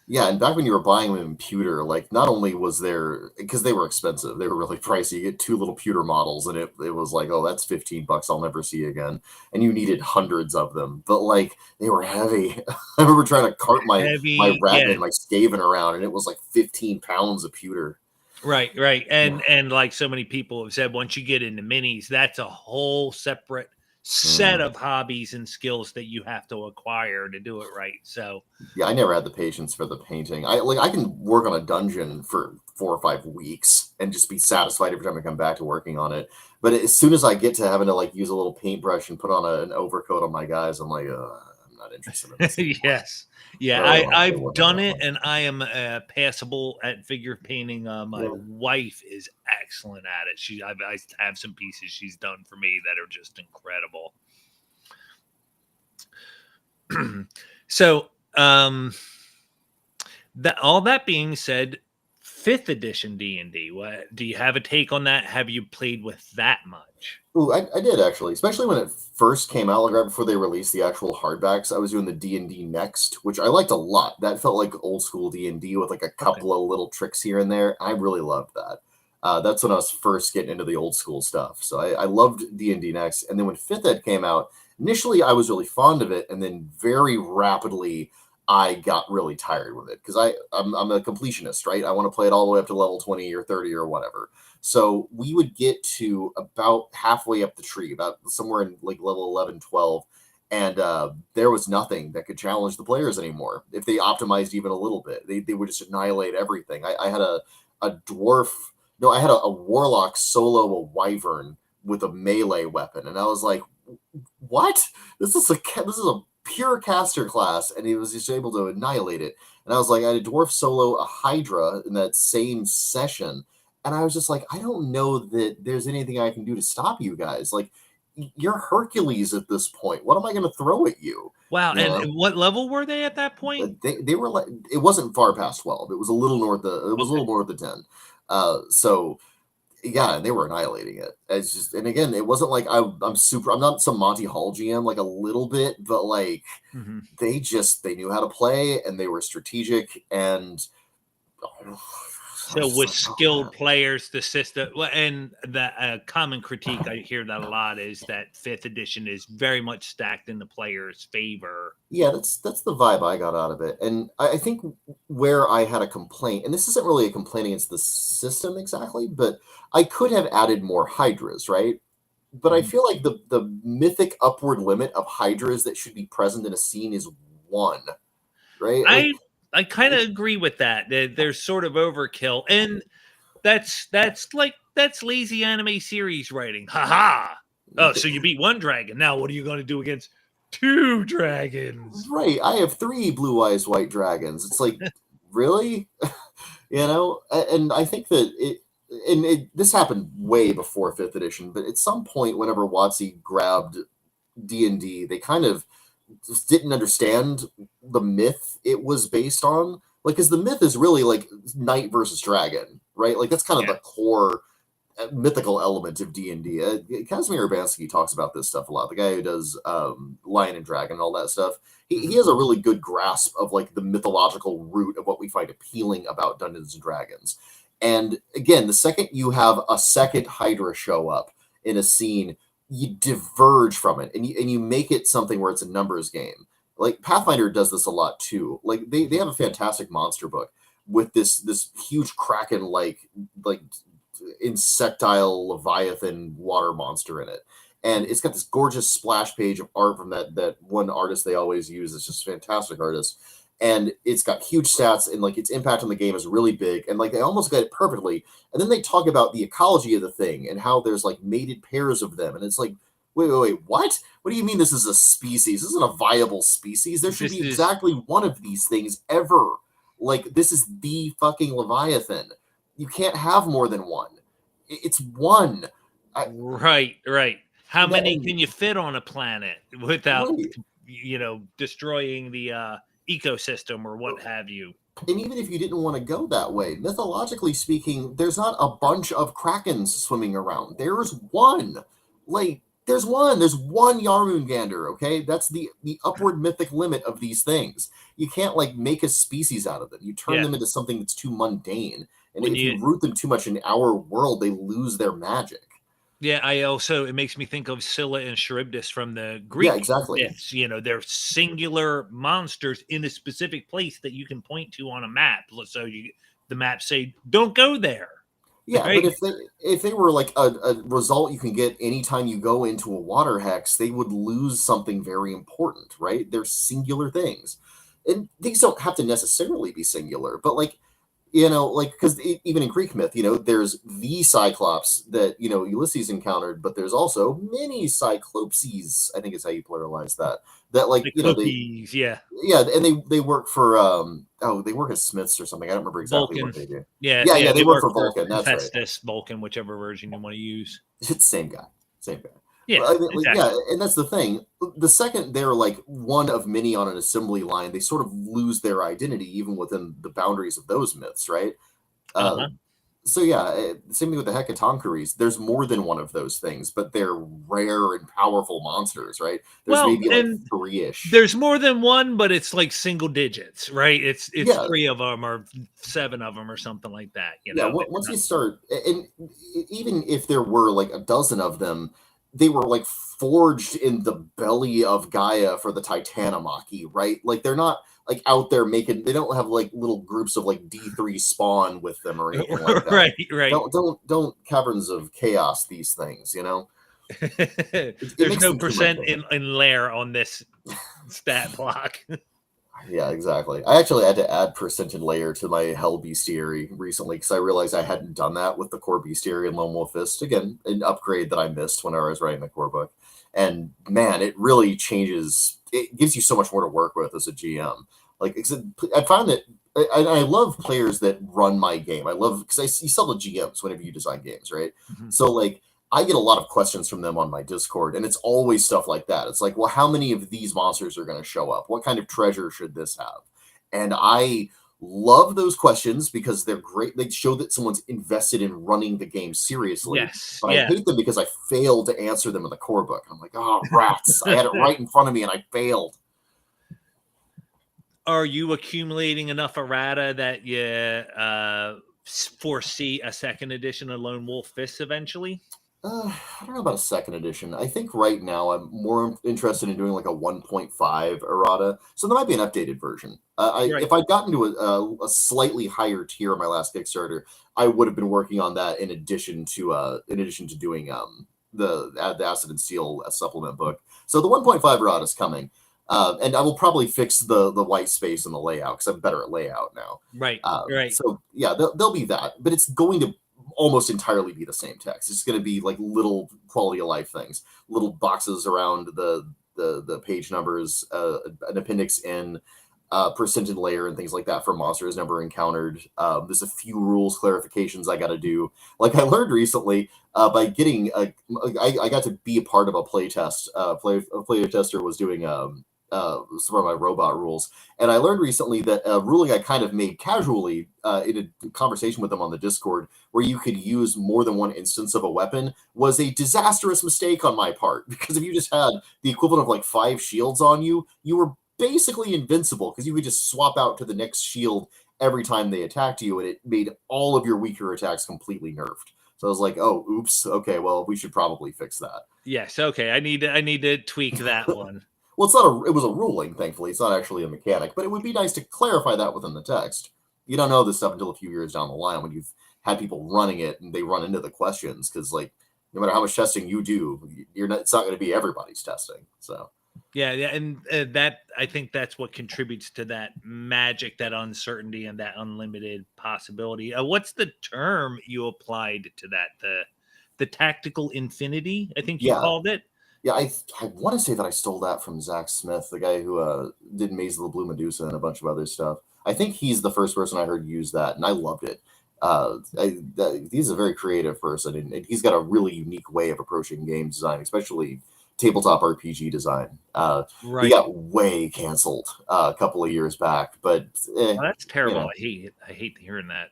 Yeah, and back when you were buying them in pewter, like not only was there because they were expensive, they were really pricey. You get two little pewter models, and it was like, oh, that's $15 I'll never see again. And you needed hundreds of them, but like they were heavy. I remember trying to cart my Heavy, Ratman, yeah, my Skaven around, and it was like 15 pounds of pewter. right, Yeah. and like so many people have said, once you get into minis, that's a whole separate set Mhm. of hobbies and skills that you have to acquire to do it right. So Yeah, I never had the patience for the painting. I can work on a dungeon for 4 or 5 weeks and just be satisfied every time I come back to working on it. But as soon as I get to having to like use a little paintbrush and put on an overcoat on my guys, I'm like, I'm not interested in this anymore. yes, yeah, I really want to play I've Warhammer done that it, much. and I am passable at figure painting. My Yeah. wife is excellent at it. I have some pieces she's done for me that are just incredible. So, that all that being said, fifth edition D&D. What do you have a take on that? Have you played with that much? Ooh, I did actually, especially when it first came out, like right before they released the actual hardbacks. I was doing the D&D Next, which I liked a lot. That felt like old school D&D with like a Okay. couple of little tricks here and there. I really loved that. That's when I was first getting into the old school stuff. So I loved D&D Next. And then when Fifth Ed came out, initially I was really fond of it, and then very rapidly I got really tired with it because I'm a completionist, right? I want to play it all the way up to level 20 or 30 or whatever. So we would get to about halfway up the tree, about somewhere in like level 11, 12, and there was nothing that could challenge the players anymore. If they optimized even a little bit, they would just annihilate everything. I had a dwarf, no, I had a warlock solo a wyvern with a melee weapon, and I was like, what? This is a pure caster class, and he was just able to annihilate it. And I was like, I had a dwarf solo a hydra in that same session, and I was just like, I don't know that there's anything I can do to stop you guys. Like, you're Hercules at this point. What am I going to throw at you? Wow, You and know, what level were they at that point? they were like, it wasn't far past 12. It was a little north of, it was a Okay. little north of 10. So yeah, they were annihilating it. It's just, and again, it wasn't like I'm not some Monty Hall GM, like a little bit, but like Mhm. they knew how to play and they were strategic, and I was So just with like, oh man. skilled players, the system, well, and the common critique I hear that a lot is that fifth edition is very much stacked in the player's favor. Yeah, that's the vibe I got out of it. And I think where I had a complaint, and this isn't really a complaint against the system exactly, but I could have added more hydras, right? But I Mhm. feel like the mythic upward limit of hydras that should be present in a scene is one, right? I I kind of agree with that. They're sort of overkill, and that's lazy anime series writing. Ha ha! Oh, so you beat one dragon. Now, what are you going to do against two dragons? right. I have three blue eyes white dragons. It's like, really? And I think that this happened way before fifth edition, but at some point, whenever WotC grabbed D&D, they kind of just didn't understand the myth it was based on. Like, because the myth is really like knight versus dragon, right? Like that's kind of Yeah. the core mythical element of D&D. Kazimir Urbanski talks about this stuff a lot. The guy who does Lion and Dragon and all that stuff. He has a really good grasp of like the mythological root of what we find appealing about Dungeons and Dragons. And again, the second you have a second Hydra show up in a scene, you diverge from it and you make it something where it's a numbers game. Like Pathfinder does this a lot too. Like they have a fantastic monster book with this huge kraken like insectile leviathan water monster in it, and it's got this gorgeous splash page of art from that one artist they always use. It's just a fantastic artist, and it's got huge stats, and like its impact on the game is really big, and like they almost get it perfectly. And then they talk about the ecology of the thing and how there's like mated pairs of them, and it's like, wait, what do you mean this is a species? This isn't a viable species. There should be exactly one of these things ever. Like, this is the fucking Leviathan. You can't have more than one. It's one. Right. How many can you fit on a planet without, destroying the ecosystem or what have you? And even if you didn't want to go that way, mythologically speaking, there's not a bunch of krakens swimming around. There's one. Like, there's one Yarmungander, okay? That's the upward mythic limit of these things. You can't, like, make a species out of them. You turn them into something that's too mundane. And if you root them too much in our world, they lose their magic. Yeah, it makes me think of Scylla and Charybdis from the Greek myths. They're singular monsters in a specific place that you can point to on a map. So the maps say, don't go there. Yeah, right? But if they were like a result you can get anytime you go into a water hex, they would lose something very important, right? They're singular things. And these don't have to necessarily be singular, but like, because even in Greek myth, there's the Cyclops that, Ulysses encountered, but there's also many Cyclopses, I think is how you pluralize that. That, like, Yeah, and they work for, they work as smiths or something. I don't remember exactly Vulcan. what they do. Yeah, they work for Vulcan. That's right. Vulcan, whichever version you want to use. It's the same guy. Yeah, exactly. And that's the thing. The second they're like one of many on an assembly line, they sort of lose their identity even within the boundaries of those myths, right? So yeah, same thing with the Hecatoncheires. There's more than one of those things, but they're rare and powerful monsters, right? There's maybe like three-ish. There's more than one, but it's like single digits, right? It's 3 of them or 7 of them or something like that. Once you start, and even if there were like a dozen of them, they were like forged in the belly of Gaia for the Titanomachy, right? Like they're not like out there they don't have like little groups of like D3 spawn with them or anything like that. Right. Don't Caverns of Chaos these things, There's no percent in lair on this stat block. Yeah, exactly. I actually had to add percent in layer to my Hell Bestiary recently because I realized I hadn't done that with the core Bestiary and Lone Wolf Fist. Again, an upgrade that I missed when I was writing the core book. And man, it really changes. It gives you so much more to work with as a GM. Like, I found that I love players that run my game. I love, because you sell to GMs whenever you design games, right? Mm-hmm. So like, I get a lot of questions from them on my Discord, and it's always stuff like that. It's like, well, how many of these monsters are going to show up? What kind of treasure should this have? And I love those questions because they're great. They show that someone's invested in running the game seriously. Yes. But I hate them because I failed to answer them in the core book. I'm like, oh, rats. I had it right in front of me, and I failed. Are you accumulating enough errata that you foresee a second edition of Lone Wolf Fist eventually? I don't know about a second edition. I think right now I'm more interested in doing like a 1.5 errata. So there might be an updated version. If I'd gotten to a slightly higher tier on my last Kickstarter, I would have been working on that in addition to doing the Acid and Steel supplement book. So the 1.5 errata is coming. And I will probably fix the white space in the layout because I'm better at layout now. Right. So yeah, there'll be that, but it's going to almost entirely be the same text. It's going to be like little quality of life things, little boxes around the page numbers, an appendix in, percentage layer and things like that for monsters never encountered. There's a few rules clarifications I got to do. Like I learned recently by getting I got to be a part of a play test. A player tester was doing some of my robot rules. And I learned recently that a ruling I kind of made casually in a conversation with them on the Discord, where you could use more than one instance of a weapon, was a disastrous mistake on my part. Because if you just had the equivalent of like 5 shields on you, you were basically invincible because you could just swap out to the next shield every time they attacked you, and it made all of your weaker attacks completely nerfed. So I was like, oh, oops. Okay, well, we should probably fix that. Yes. Okay. I need to tweak that one. Well, it was a ruling, thankfully. It's not actually a mechanic, but it would be nice to clarify that within the text. You don't know this stuff until a few years down the line when you've had people running it and they run into the questions, because like no matter how much testing you do, it's not going to be everybody's testing. So yeah, and that, I think that's what contributes to that magic, that uncertainty, and that unlimited possibility. What's the term you applied to that? The tactical infinity, I think you called it. Yeah, I want to say that I stole that from Zach Smith, the guy who did Maze of the Blue Medusa and a bunch of other stuff. I think he's the first person I heard use that, and I loved it. He's a very creative person, and he's got a really unique way of approaching game design, especially tabletop RPG design. Right. He got way canceled a couple of years back, but that's terrible. You know. I hate hearing that.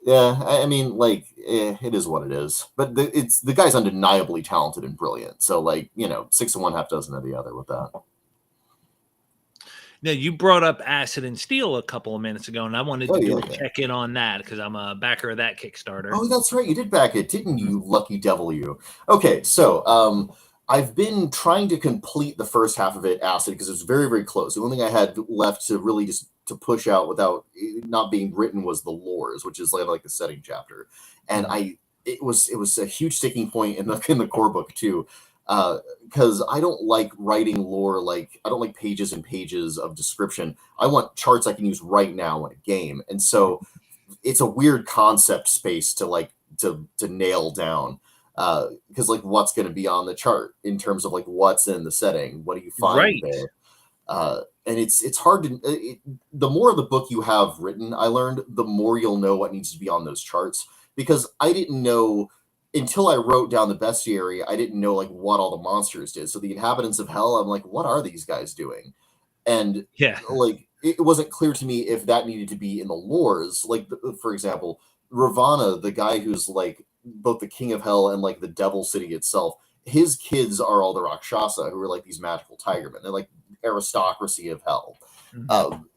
Yeah, I mean, like, it is what it is. But the guy's undeniably talented and brilliant. So, like, 6 of one, half dozen of the other with that. Now, you brought up Acid and Steel a couple of minutes ago, and I wanted to do a check-in on that because I'm a backer of that Kickstarter. Oh, that's right. You did back it, didn't you, lucky devil you? Okay, so I've been trying to complete the first half of it, Acid, because it was very, very close. The only thing I had left to really just to push out without it not being written was the lores, which is like the setting chapter. And it was a huge sticking point in the core book too. Because I don't like writing lore, like I don't like pages and pages of description. I want charts I can use right now in a game. And so it's a weird concept space to nail down. Because like what's going to be on the chart in terms of like what's in the setting, what do you find there? And it's hard to the more of the book you have written, I learned, the more you'll know what needs to be on those charts, because I didn't know until I wrote down the bestiary. I didn't know like what all the monsters did. So the inhabitants of hell, I'm like, what are these guys doing? And like it wasn't clear to me if that needed to be in the lores. Like for example, Ravana, the guy who's like both the king of hell and like the devil city itself, his kids are all the Rakshasa, who are like these magical tigermen. They're like aristocracy of hell.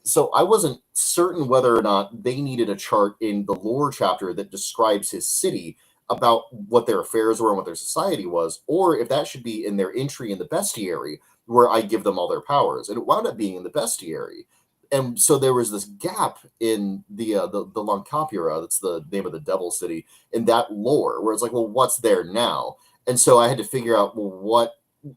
So I wasn't certain whether or not they needed a chart in the lore chapter that describes his city about what their affairs were and what their society was, or if that should be in their entry in the bestiary, where I give them all their powers. And it wound up being in the bestiary. And so there was this gap in the Lankapura, that's the name of the devil city, in that lore, where it's like, well, what's there now? And so I had to figure out, well,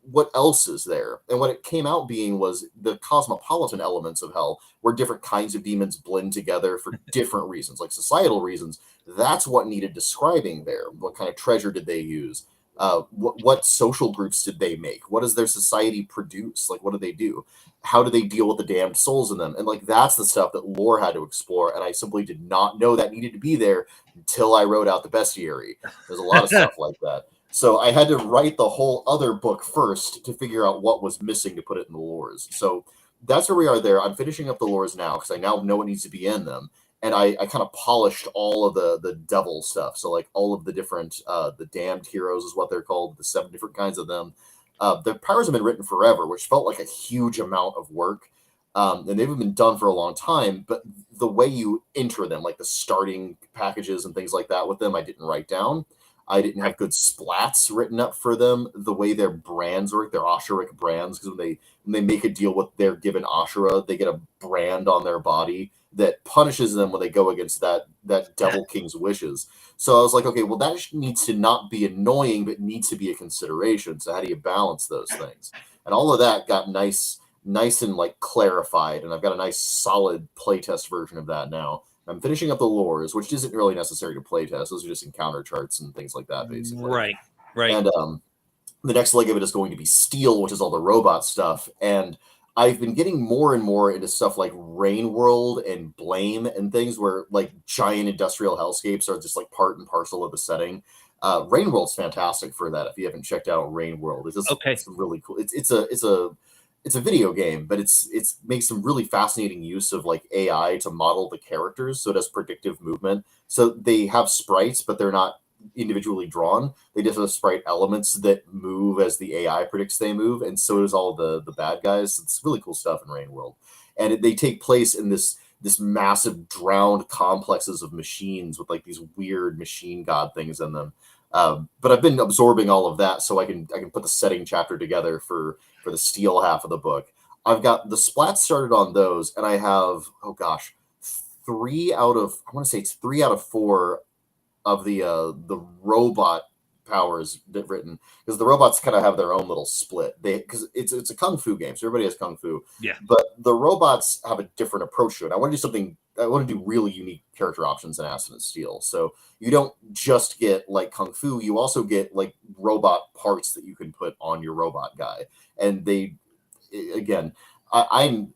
what else is there? And what it came out being was the cosmopolitan elements of hell, where different kinds of demons blend together for different reasons, like societal reasons. That's what needed describing there. What kind of treasure did they use? What social groups did they make? What does their society produce? Like, what do they do? How do they deal with the damned souls in them? And like, that's the stuff that lore had to explore. And I simply did not know that needed to be there until I wrote out the bestiary. There's a lot of stuff like that. So I had to write the whole other book first to figure out what was missing to put it in the lores. So that's where we are there. I'm finishing up the lores now because I now know what needs to be in them. And I kind of polished all of the devil stuff. So like all of the different, the damned heroes is what they're called, the 7 different kinds of them. The powers have been written forever, which felt like a huge amount of work. And they've been done for a long time. But the way you enter them, like the starting packages and things like that with them, I didn't write down. I didn't have good splats written up for them. The way their brands work, their Asheric brands, because when they make a deal with their given Ashera, they get a brand on their body that punishes them when they go against that Devil King's wishes. So I was like, okay, well, that needs to not be annoying, but needs to be a consideration. So how do you balance those things? And all of that got nice and like clarified, and I've got a nice solid playtest version of that now. I'm finishing up the lores, which isn't really necessary to playtest. Those are just encounter charts and things like that, basically. Right. And the next leg of it is going to be Steel, which is all the robot stuff. And I've been getting more and more into stuff like Rain World and Blame and things where like giant industrial hellscapes are just like part and parcel of the setting. Rain World's fantastic for that. If you haven't checked out Rain World, it's just it's really cool. It's it's a video game, but it's makes some really fascinating use of like AI to model the characters, so it has predictive movement. So they have sprites, but they're not individually drawn. They just have sprite elements that move as the AI predicts they move, and so does all the bad guys. It's really cool stuff in Rain World, and they take place in this massive drowned complexes of machines with like these weird machine god things in them. But I've been absorbing all of that so I can put the setting chapter together for the steel half of the book. I've got the splats started on those, and I have, oh gosh, 3 out of 4 of the robot powers written, because the robots kind of have their own little split. Because it's a kung fu game, so everybody has kung fu. Yeah. But the robots have a different approach to it. I want to do something. I want to do really unique character options in Acid and Steel. So you don't just get like kung fu; you also get like robot parts that you can put on your robot guy. And again, I'm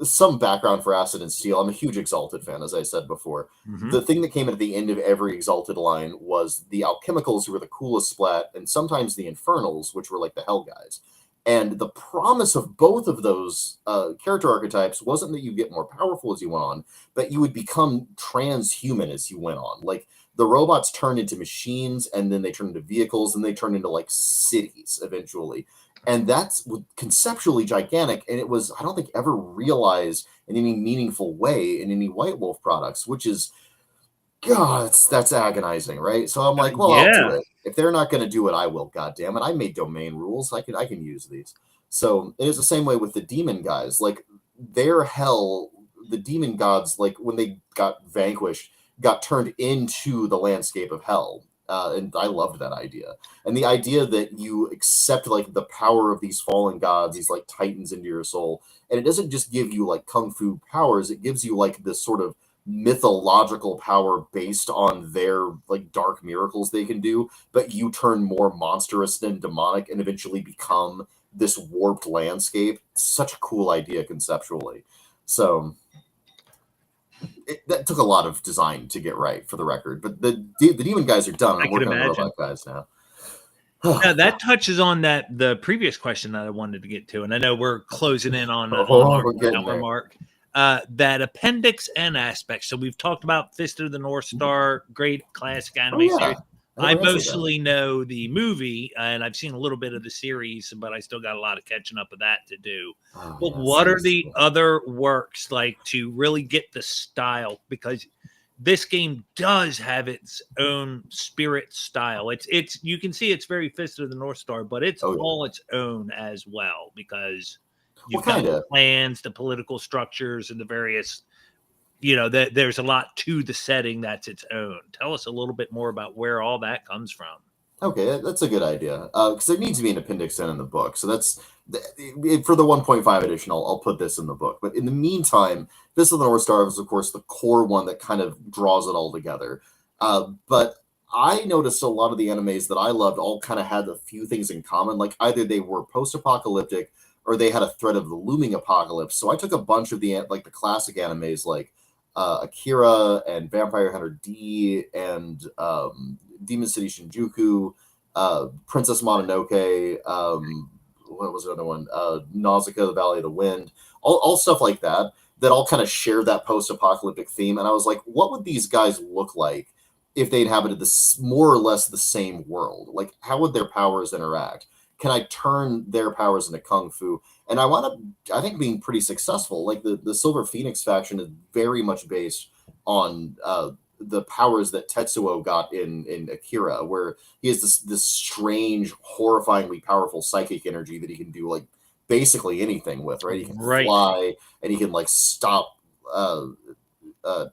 some background for Acid and Steel. I'm a huge Exalted fan, as I said before. Mm-hmm. The thing that came at the end of every Exalted line was the Alchemicals, who were the coolest splat, and sometimes the Infernals, which were like the Hell guys. And the promise of both of those character archetypes wasn't that you get more powerful as you went on, but you would become transhuman as you went on. Like the robots turned into machines, and then they turned into vehicles, and they turned into like cities eventually. And that's conceptually gigantic, and it was, I don't think, ever realized in any meaningful way in any White Wolf products, which is, God, that's agonizing, right? So I'm like, well, I'll do it. If they're not going to do it, I will. God damn it! I made domain rules. I can use these. So it is the same way with the demon guys. Like their hell, the demon gods, like when they got vanquished, got turned into the landscape of hell. And I loved that idea. And the idea that you accept like the power of these fallen gods, these like titans into your soul. And it doesn't just give you like kung fu powers, it gives you like this sort of mythological power based on their like dark miracles they can do, but you turn more monstrous and demonic and eventually become this warped landscape. Such a cool idea conceptually. So that took a lot of design to get right, for the record. But the demon guys are done. I'm working on the robot guys now. Now that touches on the previous question that I wanted to get to, and I know we're closing in on our hour mark. That appendix and aspects. So we've talked about Fist of the North Star, great classic anime series. I mostly know the movie, and I've seen a little bit of the series, but I still got a lot of catching up with that to do. But what are the other works like to really get the style? Because this game does have its own spirit style. It's you can see it's very Fist of the North Star, but it's all its own as well, because you've got the plans, the political structures, and the various, there's a lot to the setting that's its own. Tell us a little bit more about where all that comes from. Okay, that's a good idea. Because there needs to be an appendix in the book. So that's for the 1.5 edition. I'll put this in the book. But in the meantime, Fist of the North Star is, of course, the core one that kind of draws it all together. But I noticed a lot of the animes that I loved all kind of had a few things in common. Like either they were post-apocalyptic or they had a threat of the looming apocalypse. So I took a bunch of the classic animes like Akira and Vampire Hunter D and Demon City Shinjuku, Princess Mononoke, what was the other one? Nausicaa, the Valley of the Wind, all stuff like that all kind of share that post-apocalyptic theme. And I was like, what would these guys look like if they inhabited this more or less the same world? Like, how would their powers interact? Can I turn their powers into kung fu? And I wound up, I think, being pretty successful. Like the Silver Phoenix faction is very much based on the powers that Tetsuo got in Akira, where he has this strange, horrifyingly powerful psychic energy that he can do like basically anything with, right? He can fly, and he can like stop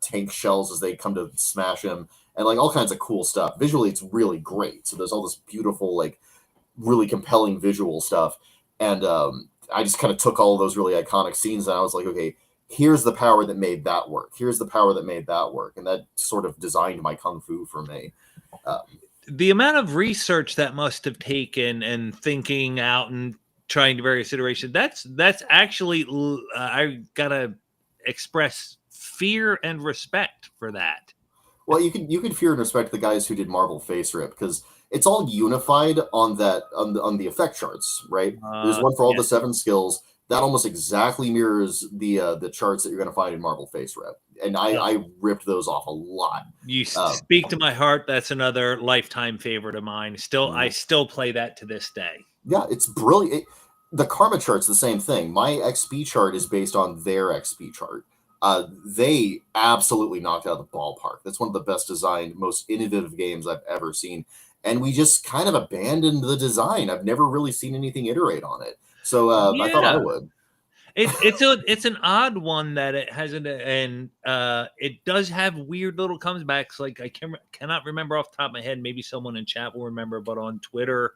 tank shells as they come to smash him, and like all kinds of cool stuff. Visually, it's really great. So there's all this beautiful, like really compelling visual stuff. And I just kind of took all of those really iconic scenes, and I was like, okay, here's the power that made that work. Here's the power that made that work. And that sort of designed my kung fu for me. The amount of research that must have taken and thinking out and trying to various iterations, that's actually, I gotta express fear and respect for that. Well, you can fear and respect the guys who did Marvel Face Rip, because it's all unified on that on the effect charts, right? There's one for all Yeah. the 7 skills that almost exactly mirrors the charts that you're going to find in Marvel Face Rep, and I ripped those off a lot. You speak to my heart. That's another lifetime favorite of mine. I still play that to this day. Yeah, it's brilliant. The karma chart's the same thing. My XP chart is based on their XP chart. They absolutely knocked out of the ballpark. That's one of the best designed, most innovative games I've ever seen. And we just kind of abandoned the design. I've never really seen anything iterate on it. So I thought I would. It's an odd one that it hasn't, and it does have weird little comebacks. Like I cannot remember off the top of my head. Maybe someone in chat will remember, but on Twitter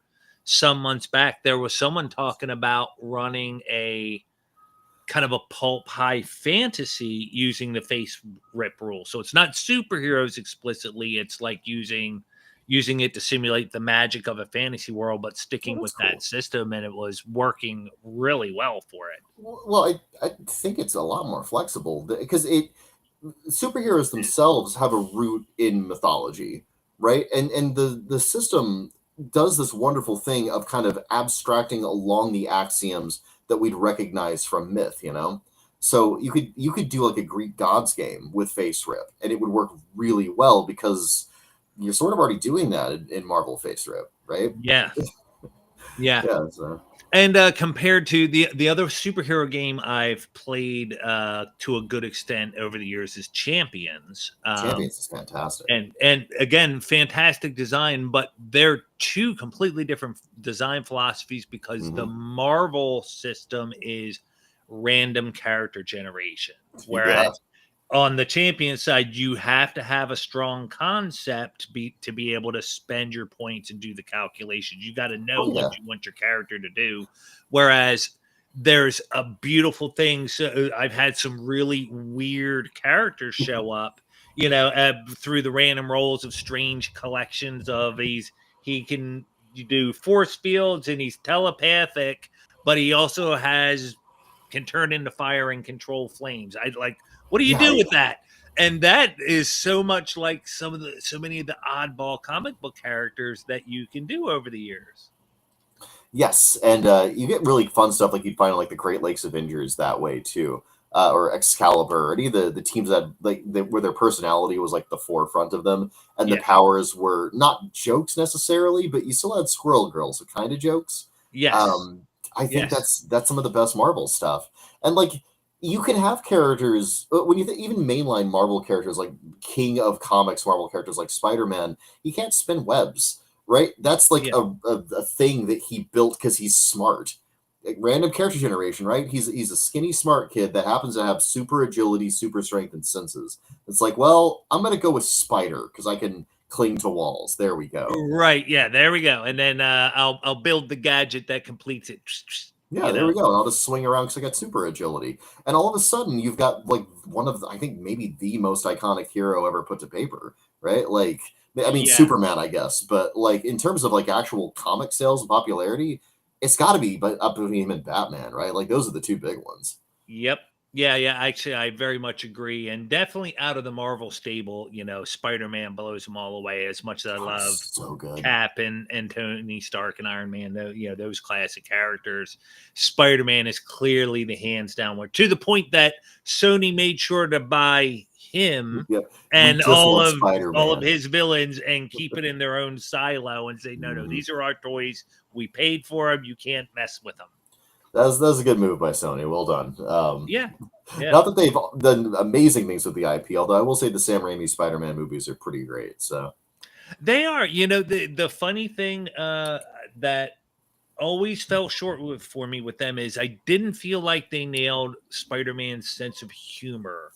some months back there was someone talking about running a kind of a pulp high fantasy using the face rip rule. So it's not superheroes explicitly. It's like using it to simulate the magic of a fantasy world, but sticking with that system, and it was working really well for it. Well, I think it's a lot more flexible because superheroes themselves have a root in mythology, right? And the system does this wonderful thing of kind of abstracting along the axioms that we'd recognize from myth, you know? So you could do like a Greek gods game with face rip, and it would work really well because you're sort of already doing that in Marvel face rip, right? Yeah. Yeah. So. And compared to the other superhero game I've played to a good extent over the years is Champions. Champions is fantastic. And again, fantastic design, but they're two completely different design philosophies because the Marvel system is random character generation, whereas on the champion side, you have to have a strong concept to be able to spend your points and do the calculations. You got to know what you want your character to do. Whereas there's a beautiful thing. So I've had some really weird characters show up, you know, through the random rolls of strange collections of he can do force fields and he's telepathic, but he also can turn into fire and control flames. What do you do with that? And that is so much like so many of the oddball comic book characters that you can do over the years. Yes, and you get really fun stuff like you'd find like the Great Lakes Avengers that way too, or Excalibur, or any of the teams that where their personality was like the forefront of them, and the powers were not jokes necessarily, but you still had Squirrel Girl, so kind of jokes. Yes, I think that's some of the best Marvel stuff, and like. You can have characters when you even mainline Marvel characters like King of Comics Marvel characters like Spider-Man. He can't spin webs, right? That's like a thing that he built because he's smart. Like, random character generation, right? He's a skinny smart kid that happens to have super agility, super strength, and senses. It's like, well, I'm gonna go with Spider because I can cling to walls. There we go. Right? Yeah, there we go. And then I'll build the gadget that completes it. Yeah, there we go. And I'll just swing around because I got super agility. And all of a sudden, you've got like one of I think maybe the most iconic hero ever put to paper, right? Like, I mean, Superman, I guess, but like in terms of like actual comic sales and popularity, it's got to be up between him and Batman, right? Like those are the two big ones. Yep. Yeah. Actually, I very much agree, and definitely out of the Marvel stable, you know, Spider-Man blows them all away. As much as I love so good. Cap and Tony Stark and Iron Man, those classic characters, Spider-Man is clearly the hands down one. To the point that Sony made sure to buy him and all of his villains and keep it in their own silo and say, no, these are our toys. We paid for them. You can't mess with them. That's a good move by Sony. Well done. Yeah. Not that they've done amazing things with the IP, although I will say the Sam Raimi Spider-Man movies are pretty great. So they are. You know, the funny thing that always fell short for me with them is I didn't feel like they nailed Spider-Man's sense of humor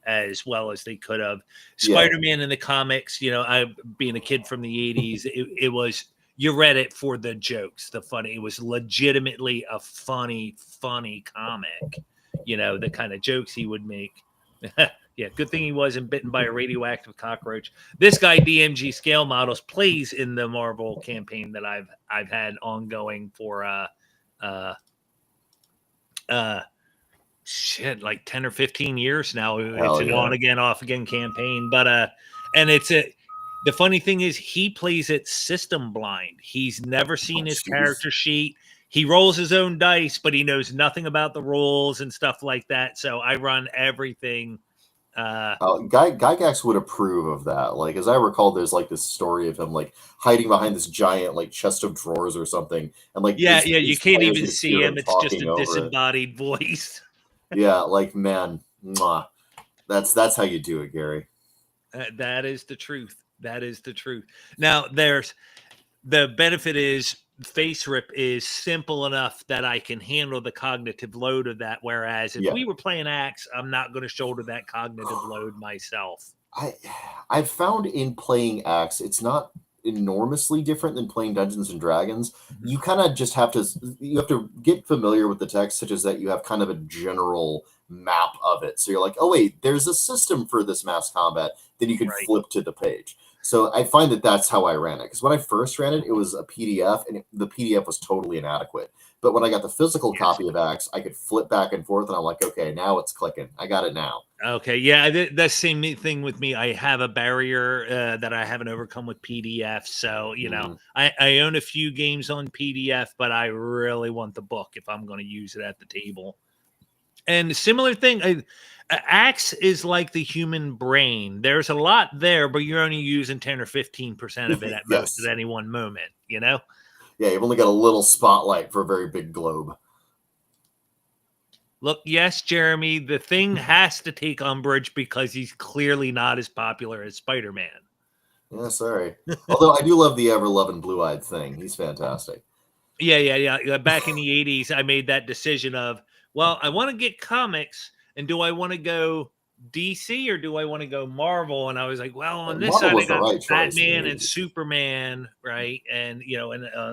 as well as they could have. Spider-Man in the comics, you know, I being a kid from the 80s, it was you read it for the jokes, the funny. It was legitimately a funny comic. You know, the kind of jokes he would make. Yeah, good thing he wasn't bitten by a radioactive cockroach. This guy, DMG Scale Models, plays in the Marvel campaign that I've had ongoing for like 10 or 15 years now. It's an on again, off again campaign, but and The funny thing is, he plays it system blind. He's never seen his Jeez. character sheet. He rolls his own dice, but he knows nothing about the rules and stuff like that. So I run everything. Gygax would approve of that. Like, as I recall, there's like this story of him like hiding behind this giant like chest of drawers or something, and like Yeah, yeah, you his can't players even would see hear him. him It's just talking a over it. disembodied voice. Yeah, like man, mwah. That's how you do it, Gary. That is the truth. That is the truth. Now, there's the benefit is face rip is simple enough that I can handle the cognitive load of that. Whereas if Yeah. we were playing Axe, I'm not going to shoulder that cognitive load myself. I've found in playing Axe, it's not enormously different than playing Dungeons and Dragons. You kind of just have to get familiar with the text, such as that you have kind of a general map of it. So you're like, oh wait, there's a system for this mass combat. Then you can Right. flip to the page. So I find that that's how I ran it. Because when I first ran it, it was a PDF, and the PDF was totally inadequate. But when I got the physical copy of Axe, I could flip back and forth, and I'm like, okay, now it's clicking. I got it now. Okay, yeah, that same thing with me. I have a barrier that I haven't overcome with PDF. So I own a few games on PDF, but I really want the book if I'm going to use it at the table. And similar thing, Axe is like the human brain. There's a lot there, but you're only using 10 or 15% of it at Yes. most at any one moment. You know. Yeah, you've only got a little spotlight for a very big globe. Look, yes, Jeremy, the thing has to take umbrage because he's clearly not as popular as Spider-Man. Yeah, sorry. Although I do love the ever-loving blue-eyed thing. He's fantastic. Yeah. Back in the 80s, I made that decision of, well, I want to get comics, and do I want to go DC or do I want to go Marvel? And I was like, well, on this Marvel side, I was the got right choice in the Batman and 80s. Superman, right? And,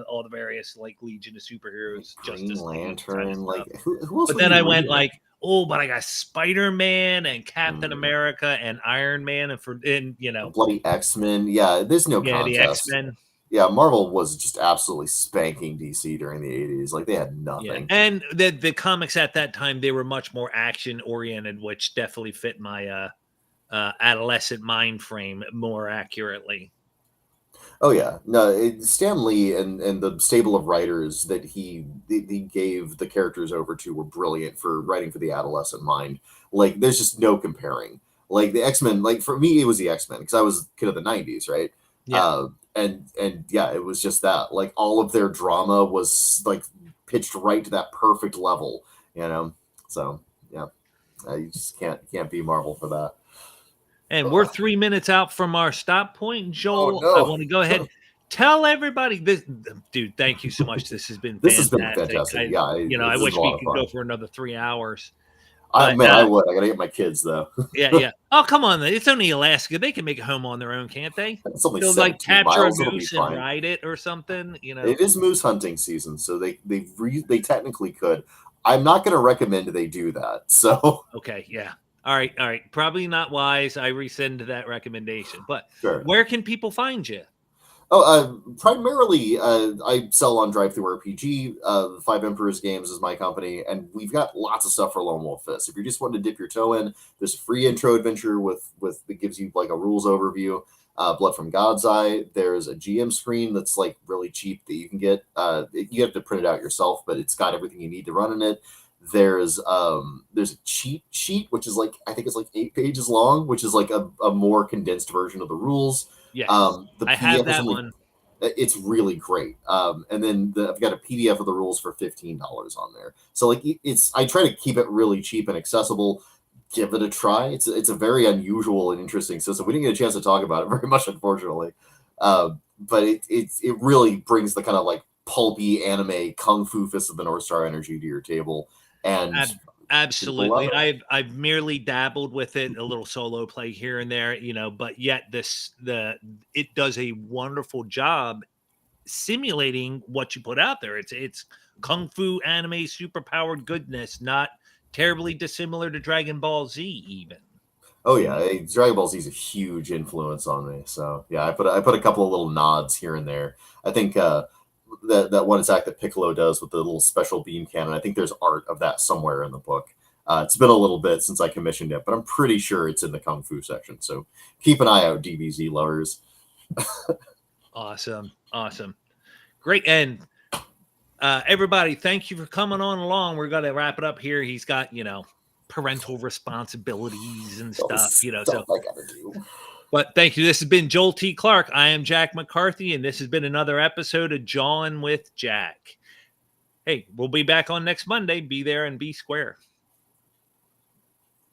all the various, like, Legion of Superheroes, Green Justice League, Lantern, kind of like stuff. who else? But would then you I went read? like, oh, but I got Spider-Man and Captain America and Iron Man The bloody X-Men. Yeah, there's no the contest. X-Men. Yeah, Marvel was just absolutely spanking DC during the 80s. Like, they had nothing. Yeah. And the comics at that time, they were much more action oriented, which definitely fit my adolescent mind frame more accurately. Oh yeah, no, Stan Lee and the stable of writers that he gave the characters over to were brilliant for writing for the adolescent mind. Like, there's just no comparing. Like the X-Men, like for me, it was the X-Men because I was a kid of the '90s, right? Yeah. And yeah, it was just that. Like, all of their drama was like pitched right to that perfect level, So yeah, you just can't be Marvel for that. And we're 3 minutes out from our stop point. Joel, Oh, I no. want to go ahead. Tell everybody this, dude. Thank you so much. This has been This has fantastic. been fantastic. I This is wish a lot we of could fun. go for another 3 hours. I But would. I gotta get my kids though. yeah. Oh, come on. It's only Alaska. They can make it home on their own, can't they? It's only They'll like 17 capture a miles. It'll be moose and fine. ride it or something. It is moose hunting season, so they technically could. I'm not going to recommend they do that. So Okay, yeah. All right. Probably not wise. I rescind that recommendation. But sure. where can people find you? Oh, primarily, I sell on Drive-Thru RPG. Five Emperors Games is my company, and we've got lots of stuff for Lone Wolf Fist. If you're just wanting to dip your toe in, there's a free intro adventure with that gives you like a rules overview. Blood from God's Eye. There's a GM screen that's like really cheap that you can get. You have to print it out yourself, but it's got everything you need to run in it. There's a cheat sheet, which is like, I think it's like 8 pages long, which is like a more condensed version of the rules. Yes, The I PDF have is that only, one. it's really great. And then I've got a PDF of the rules for $15 on there. So like I try to keep it really cheap and accessible. Give it a try. It's a very unusual and interesting system. We didn't get a chance to talk about it very much, unfortunately. But it really brings the kind of like pulpy anime Kung Fu Fist of the North Star energy to your table. And Absolutely. I've merely dabbled with it, a little solo play here and there, but yet it does a wonderful job simulating what you put out there. It's Kung Fu anime superpowered goodness, not terribly dissimilar to Dragon Ball Z even. Oh yeah, Dragon Ball Z is a huge influence on me. So yeah, I put a couple of little nods here and there. I think that one attack that Piccolo does with the little special beam cannon, I think there's art of that somewhere in the book. It's been a little bit since I commissioned it, but I'm pretty sure it's in the Kung Fu section. So keep an eye out, DBZ lovers. Awesome. Great. And everybody, thank you for coming on along. We're going to wrap it up here. He's got, parental responsibilities and stuff, Stuff I gotta do. But thank you. This has been Joel T. Clark. I am Jack McCarthy, and this has been another episode of Jawin with Jack. Hey, we'll be back on next Monday. Be there and be square.